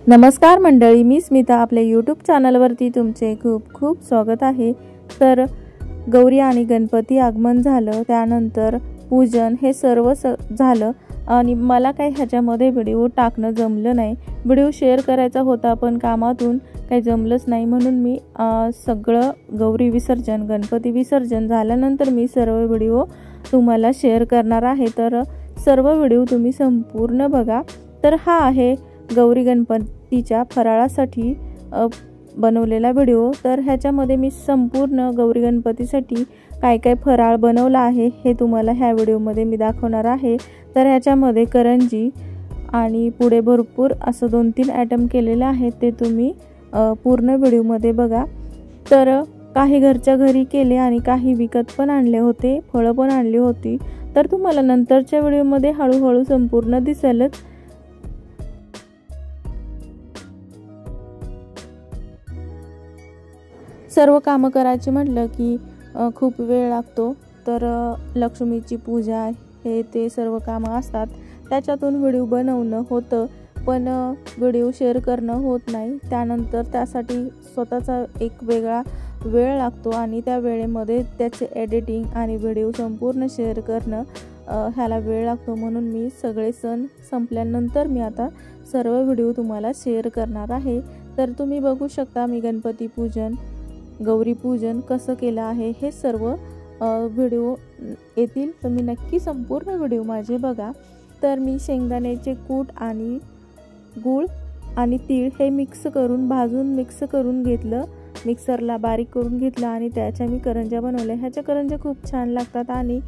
नमस्कार मंडळी, मी स्मिता आपल्या यूट्यूब चॅनलवरती तुमचे खूप खूप स्वागत आहे। तर गौरी आणि गणपती आगमन झालं, त्यानंतर पूजन हे सर्व झालं आणि मला काही ह्याच्यामध्ये व्हिडिओ टाकणं जमलं नाही। व्हिडिओ शेअर करायचा होता पण कामातून काही जमलंच नाही, म्हणून मी सगळं गौरी विसर्जन गणपती विसर्जन झाल्यानंतर मी सर्व व्हिडिओ तुम्हाला शेअर करणार आहे। तर सर्व व्हिडिओ तुम्ही संपूर्ण बघा। तर हा आहे गौरी गणपतीच्या फराळासाठी बनवलेला व्हिडिओ। तर ह्याच्यामध्ये मी संपूर्ण गौरी गणपतीसाठी काय काय फराळ बनवला आहे हे तुम्हाला ह्या व्हिडिओमध्ये मी दाखवणार आहे। तर ह्याच्यामध्ये करंजी आणि पुढे भरपूर असं 2-3 आयटम केलेले आहेत, ते तुम्ही पूर्ण व्हिडिओमध्ये बघा। तर काही घरच्या घरी केले आणि काही विकत पण आणले होते, फळं पण आणली होती। तर तुम्हाला नंतरच्या व्हिडिओमध्ये हळूहळू संपूर्ण दिसेलच। सर्व कामं करायची म्हटलं की खूप वेळ लागतो। तर लक्ष्मीची पूजा हे ते सर्व कामं असतात, त्याच्यातून व्हिडिओ बनवणं होतं पण व्हिडिओ शेअर करणं होत नाही। त्यानंतर त्यासाठी स्वतःचा एक वेगळा वेळ लागतो आणि त्या वेळेमध्ये त्याचे एडिटिंग आणि व्हिडिओ संपूर्ण शेअर करणं ह्याला वेळ लागतो। म्हणून मी सगळे सण संपल्यानंतर मी आता सर्व व्हिडिओ तुम्हाला शेअर करणार आहे। तर तुम्ही बघू शकता मी गणपती पूजन गौरी पूजन कसं केलं आहे हे सर्व व्हिडिओ येतील, तुम्ही नक्की संपूर्ण व्हिडिओ माझे बघा। तर मी शेंगदाण्याचे कूट आणि गूळ आणि तीळ हे भाजून मिक्स करून घेतलं, मिक्सरला बारीक करून घेतलं आणि त्याच्या मी करंज्या बनवल्या। ह्याच्या करंज्या खूप छान लागतात आणि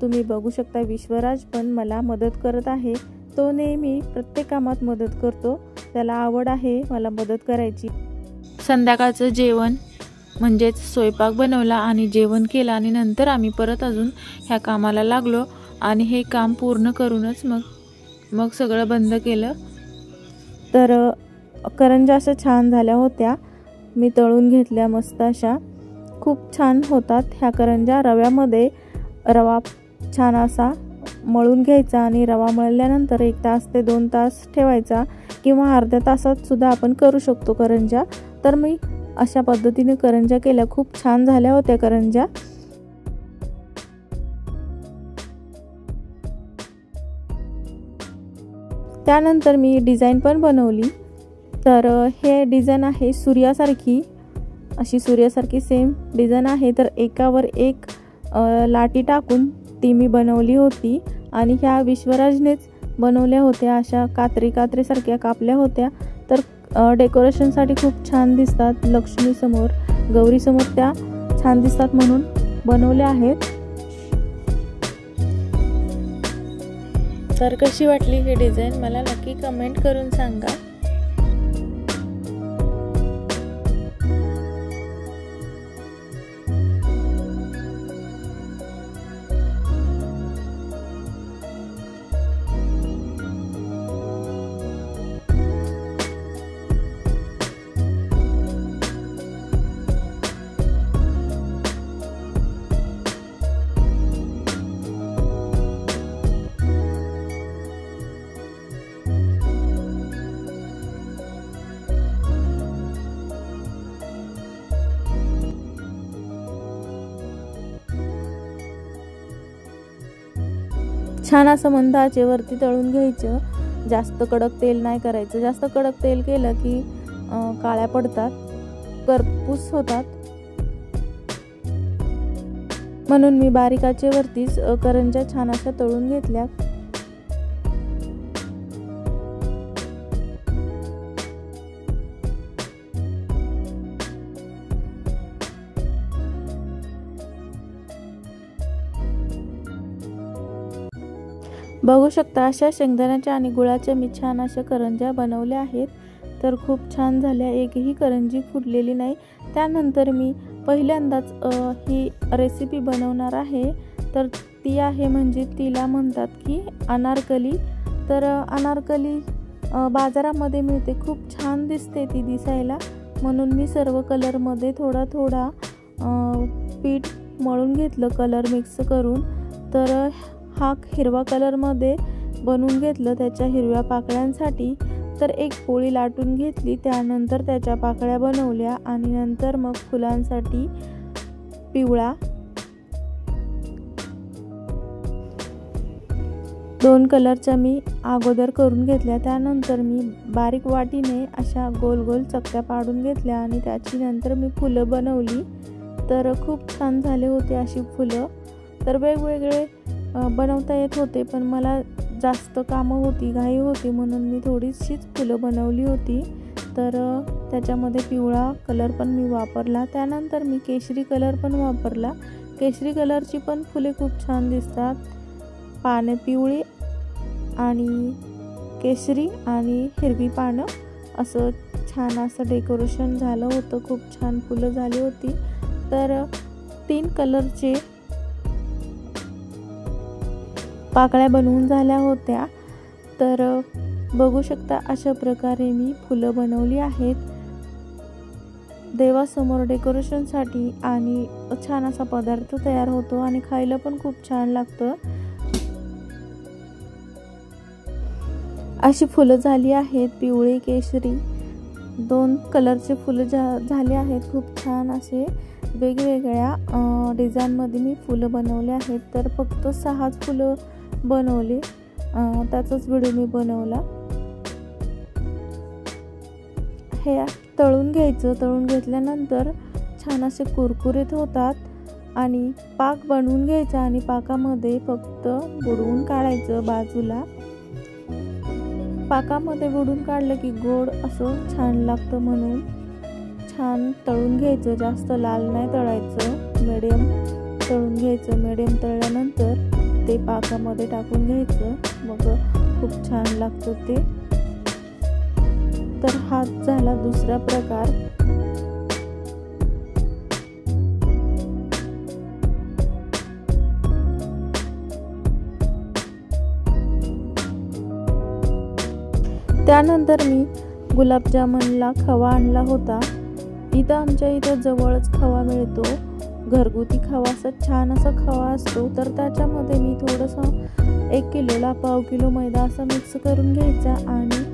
तुम्ही बघू शकता विश्वराज पण मला मदत करत आहे। तो नेहमी प्रत्येक कामात मदत करतो, त्याला आवड आहे मला मदत करायची। संध्याकाळचं जेवण म्हणजेच स्वयंपाक बनवला आणि जेवण केलं आणि नंतर आम्ही परत अजून ह्या कामाला लागलो आणि हे काम पूर्ण करूनच मग सगळं बंद केलं। तर करंज्या अशा छान झाल्या होत्या, मी तळून घेतल्या मस्त अशा, खूप छान होतात ह्या करंज्या। रव्यामध्ये रवा छान असा मळून घ्यायचा आणि रवा मळल्यानंतर 1 तास ते 2 तास ठेवायचा किंवा अर्ध्या तासात सुद्धा आपण करू शकतो करंज्या। तर मी अशा पद्धतीने करंज्या केल्या, खूप छान झाल्या होत्या करंज्या। त्यानंतर मी डिझाईन पण बनवली। तर हे डिझाईन आहे सूर्यासारखी, अशी सूर्यासारखी सेम डिझाईन आहे। तर एकावर एक लाटी टाकून ती मी बनवली होती आणि ह्या विश्वराजनेच बनवल्या होत्या, अशा कात्री सारख्या कापल्या होत्या। तर डेकोरेशनसाठी खूप छान दिसतात, लक्ष्मी समोर गौरी समोर त्या छान दिसतात म्हणून बनवल्या आहेत। तर कशी वाटली ही डिझाईन मला नक्की कमेंट करून सांगा। छान असं मंद आचेवरती तळून घ्यायचं, जास्त कडक तेल नाही करायचं। जास्त कडक तेल केलं की काळ्या पडतात, करपूस होतात, म्हणून मी बारीक आचेवरतीच करंज्या छान अशा तळून घेतल्या। बघू शकता अशा शेंगदाण्याच्या आणि गुळाच्या मी छान अशा करंज्या बनवल्या आहेत। तर खूप छान झाल्या, एकही करंजी फुटलेली नाही। त्यानंतर मी पहिल्यांदाच ही रेसिपी बनवणार आहे। तर ती आहे म्हणजे तिला म्हणतात की अनारकली। तर अनारकली बाजारामध्ये मिळते, खूप छान दिसते ती दिसायला, म्हणून मी सर्व कलरमध्ये थोडा पीठ मळून घेतलं कलर मिक्स करून। तर हा हिरवा कलर मध्ये बनवून घेतलं त्याच्या हिरव्या पाकळ्यांसाठी। तर एक पोळी लाटून घेतली, त्यानंतर त्याच्या पाकळ्या बनवल्या आणि नंतर मग फुलांसाठी पिवळा 2 कलरच्या मी अगोदर करून घेतल्या। त्यानंतर मी बारीक वाटीने अशा गोल गोल चकत्या पाडून घेतल्या आणि त्याची नंतर मी फुलं बनवली। तर खूप छान झाले होते अशी फुलं। तर वेगवेगळे बनवता येत होते, पण मला जास्त कामं होती, घाई होती, म्हणून मी थोडीशीच फुलं बनवली होती। तर त्याच्यामध्ये पिवळा कलर पण मी वापरला, त्यानंतर मी केशरी कलर पण वापरला। केशरी कलरची पण फुले खूप छान दिसतात, पाने पिवळी आणि केशरी आणि हिरवी पानं असं छान असं डेकोरेशन झालं होतं, खूप छान फुलं झाली होती। तर 3 कलरचे पाकळ्या बनवून झाल्या होत्या। तर बघू शकता अशा प्रकारे मी फुलं बनवली आहेत देवासमोर डेकोरेशनसाठी आणि छान असा पदार्थ तयार होतो आणि खायला पण खूप छान लागतं। अशी फुलं झाली आहेत, पिवळी केशरी 2 कलरचे फुलं झाले आहेत। खूप छान असे वेगवेगळ्या डिझाईनमध्ये मी फुलं बनवले आहेत। तर फक्त 6 फुलं बनवले, त्याचाच व्हिडिओ मी बनवला। हे तळून घ्यायचं, तळून घेतल्यानंतर छान असे कुरकुरीत होतात आणि पाक बनवून घ्यायचा आणि पाकामध्ये फक्त बुडवून काढायचं बाजूला। पाकामध्ये बुडवून काढलं की गोड असं छान लागतं, म्हणून छान तळून घ्यायचं, जास्त लाल नाही तळायचं, मीडियम तळून घ्यायचं। मीडियम तळल्यानंतर ते पाकामध्ये टाकून घ्यायचं, मग खूप छान लागतं ते। तर हा झाला दुसरा प्रकार। त्यानंतर मी गुलाबजामुनला खवा आणला होता। इथं आमच्या इथं जवळच खवा मिळतो, घरगुती खवा, असा छान असा खवा असतो। तर त्याच्यामध्ये मी थोडंसं 1 किलोला पाव किलो मैदा असा मिक्स करून घ्यायचा आणि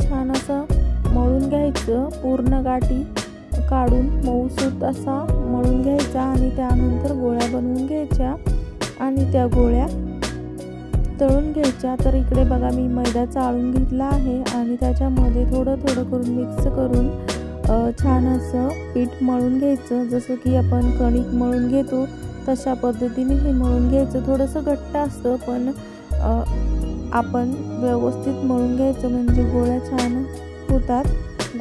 छान असं मळून घ्यायचं, पूर्ण गाठी काढून मऊसूत असा मळून घ्यायचा आणि त्यानंतर गोळ्या बनवून घ्यायच्या आणि त्या गोळ्या तळून घ्यायच्या। तर इकडे बघा मी मैदा चाळून घेतला आहे आणि त्याच्यामध्ये थोडं थोडं करून मिक्स करून छान असं पीठ मळून घ्यायचं, जसं की आपण कणिक मळून घेतो तशा पद्धतीने हे मळून घ्यायचं। थोडंसं घट्ट असतं, पण आपण व्यवस्थित मळून घ्यायचं म्हणजे गोळ्या छान होतात।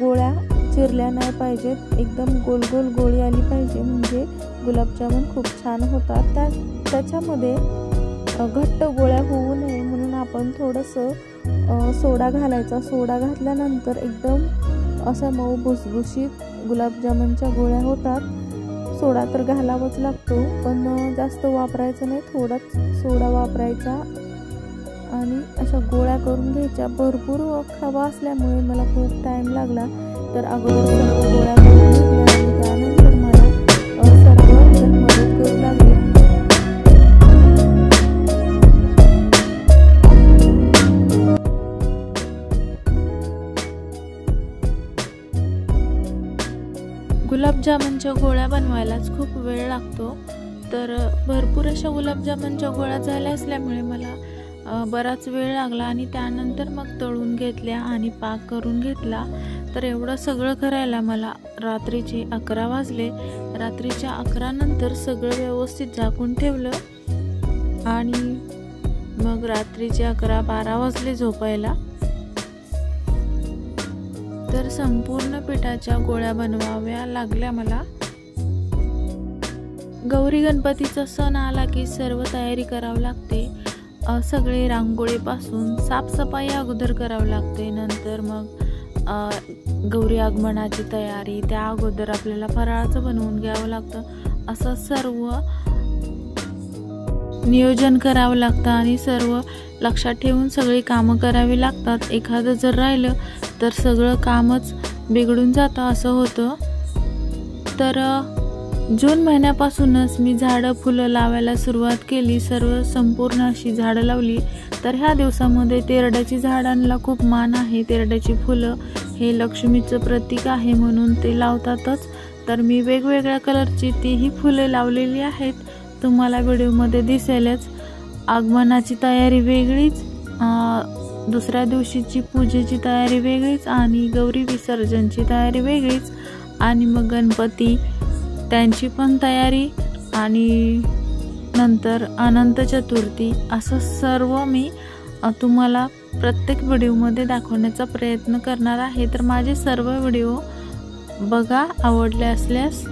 गोळ्या चिरल्या नाही पाहिजेत, एकदम गोल गोल गोळी आली पाहिजे, म्हणजे गुलाबजामुन खूप छान होतात। त्याच्यामध्ये घट्ट गोळ्या होऊ नये म्हणून आपण थोडंसं सोडा घालायचा। सोडा घातल्यानंतर एकदम असा मऊ भुसभुशीत गुलाबजामुनच्या गोळ्या होतात। सोडा तर घालावाच लागतो, पण जास्त वापरायचं नाही, थोडाच सोडा वापरायचा आणि अशा गोळ्या करून घ्यायच्या। भरपूर खवा असल्यामुळे मला खूप टाइम लागला, तर अगोदर सर्व गोळ्या करून घेतल्या आणि त्यानंतर मला सर्व मदत करू लागली। गुलाबजामुनच्या गोळ्या बनवायलाच खूप वेळ लागतो। तर भरपूर अशा गुलाबजामुनच्या गोळ्या झाल्या असल्यामुळे मला बराच वेळ लागला आणि त्यानंतर मग तळून घेतल्या आणि पाक करून घेतला। तर एवढं सगळं करायला मला रात्रीचे 11 वाजले। रात्रीच्या 11 नंतर सगळं व्यवस्थित झाकून ठेवलं आणि मग रात्रीचे 11-12 वाजले झोपायला। तर संपूर्ण पिठाच्या गोळ्या बनवाव्या लागल्या मला। गौरी गणपतीचा सण आला की सर्व तयारी करावी लागते, सगळे रांगोळीपासून साफसफाई अगोदर करावी लागते, नंतर मग गौरी आगमनाची तयारी, त्या अगोदर आपल्याला फराळाचं बनवून घ्यावं लागतं, असं सर्व नियोजन करावं लागतं आणि सर्व लक्षात ठेवून सगळी कामं करावी लागतात। एखादं जर राहिलं तर सगळं कामच बिघडून जातं, असं होतं। तर जून महिन्यापासूनच मी झाडं फुलं लावायला सुरुवात केली, संपूर्ण अशी झाडं लावली। तर ह्या दिवसामध्ये तेरड्याची झाडांना खूप मान आहे। तेरड्याची फुलं हे लक्ष्मीचं प्रतीक आहे म्हणून ते लावतातच। तर मी वेगवेगळ्या कलरची तीही फुले लावलेली आहेत, तुम्हाला व्हिडिओमध्ये दिसेलच। आगमनाची तयारी वेगळीच, दुसऱ्या दिवशीची पूजेची तयारी वेगळीच आणि गौरी विसर्जनची तयारी वेगळीच आणि मग गणपती त्यांची पण तयारी आणि नंतर अनंत चतुर्थी, असं सर्व मी तुम्हाला प्रत्येक व्हिडिओमध्ये दाखवण्याचा प्रयत्न करणार आहे। तर माझे सर्व व्हिडिओ बघा, आवडले असल्यास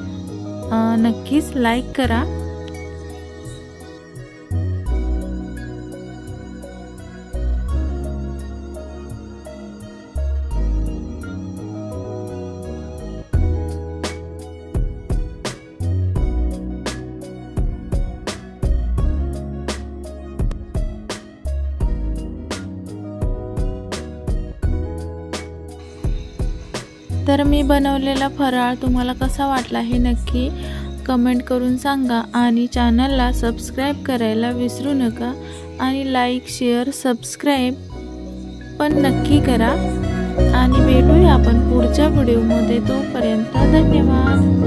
नक्कीच लाईक करा। तर मी बनवलेला फराळ तुम्हाला कसा वाटला हे नक्की कमेंट करून सांगा आणि चॅनलला सबस्क्राईब करायला विसरू नका आणि लाईक शेअर सबस्क्राईब पण नक्की करा आणि भेटूया आपण पुढच्या व्हिडिओमध्ये। तोपर्यंत धन्यवाद।